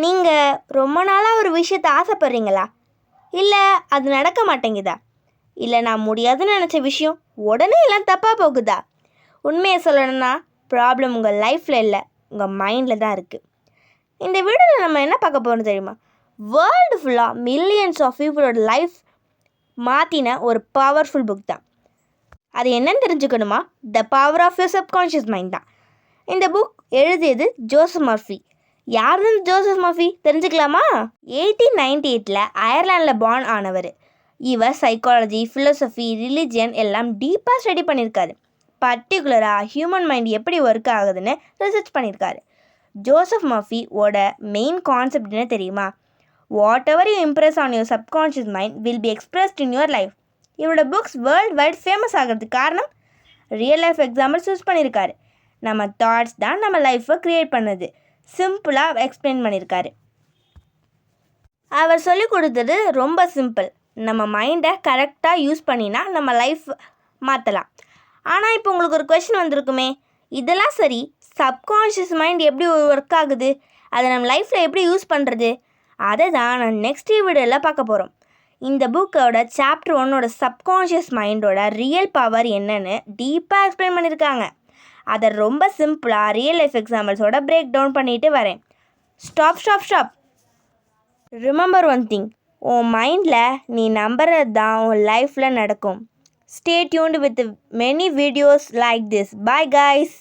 நீங்கள் ரொம்ப நாளாக ஒரு விஷயத்தை ஆசைப்படுறீங்களா? இல்லை அது நடக்க மாட்டேங்குதா? இல்லை நான் முடியாதுன்னு நினச்ச விஷயம் உடனே எல்லாம் தப்பாக போகுதா? உண்மையை சொல்லணும்னா ப்ராப்ளம் உங்கள் லைஃப்பில் இல்லை, உங்கள் மைண்டில் தான் இருக்குது. இந்த வீடியோவில் நம்ம என்ன பார்க்க போகிறோம் தெரியுமா? வேர்ல்டு ஃபுல்லாக மில்லியன்ஸ் ஆஃப் பீப்புளோட லைஃப் மாற்றின ஒரு பவர்ஃபுல் புக் தான். அது என்னன்னு தெரிஞ்சுக்கணுமா? The power of your subconscious mind தான். இந்த புக் எழுதியது ஜோசப் மர்ஃபி. யாருன்னு ஜோசப் மர்ஃபி தெரிஞ்சுக்கலாமா? 1898 அயர்லாண்டில் பார்ன் ஆனவர். இவர் சைக்காலஜி, ஃபிலோசஃபி, ரிலிஜியன் எல்லாம் டீப்பாக ஸ்டடி பண்ணியிருக்காரு. பர்டிகுலராக ஹியூமன் மைண்ட் எப்படி ஒர்க் ஆகுதுன்னு ரிசர்ச் பண்ணியிருக்காரு. ஜோசப் மர்ஃபியோட மெயின் கான்செப்ட் என்ன தெரியுமா? What ever you Impress on your subconscious mind will be expressed in your life. இவரோட புக்ஸ் வேர்ல்டு வைட் ஃபேமஸ் ஆகிறதுக்கு காரணம் ரியல் லைஃப் எக்ஸாம்பிள்ஸ் யூஸ் பண்ணியிருக்காரு. நம்ம தாட்ஸ் தான் நம்ம லைஃப்பை க்ரியேட் பண்ணுது, சிம்பிளாக எக்ஸ்பிளைன் பண்ணியிருக்காரு. அவர் சொல்லிக் கொடுத்தது ரொம்ப சிம்பிள். நம்ம மைண்டை கரெக்டாக யூஸ் பண்ணினா நம்ம லைஃப் மாற்றலாம். ஆனால் இப்போ உங்களுக்கு ஒரு கொஷின் வந்திருக்குமே, இதெல்லாம் சரி, சப்கான்ஷியஸ் மைண்ட் எப்படி ஒர்க் ஆகுது, அதை நம்ம லைஃப்பில் எப்படி யூஸ் பண்ணுறது, அதை தான் நான் நெக்ஸ்ட் வீடியோவில் பார்க்க போகிறோம். இந்த புக்கோட சாப்டர் 1 சப்கான்ஷியஸ் மைண்டோட ரியல் பவர் என்னன்னு டீப்பாக எக்ஸ்பிளைன் பண்ணியிருக்காங்க. அதை ரொம்ப சிம்பிளாக ரியல் லைஃப் எக்ஸாம்பிள்ஸோட பிரேக் டவுன் பண்ணிட்டு வரேன். ஸ்டாப். ரிமெம்பர் ஒன் திங், உன் மைண்டில் நீ நம்புறது தான் உன் லைஃப்பில் நடக்கும். Stay tuned with many videos like this. Bye guys.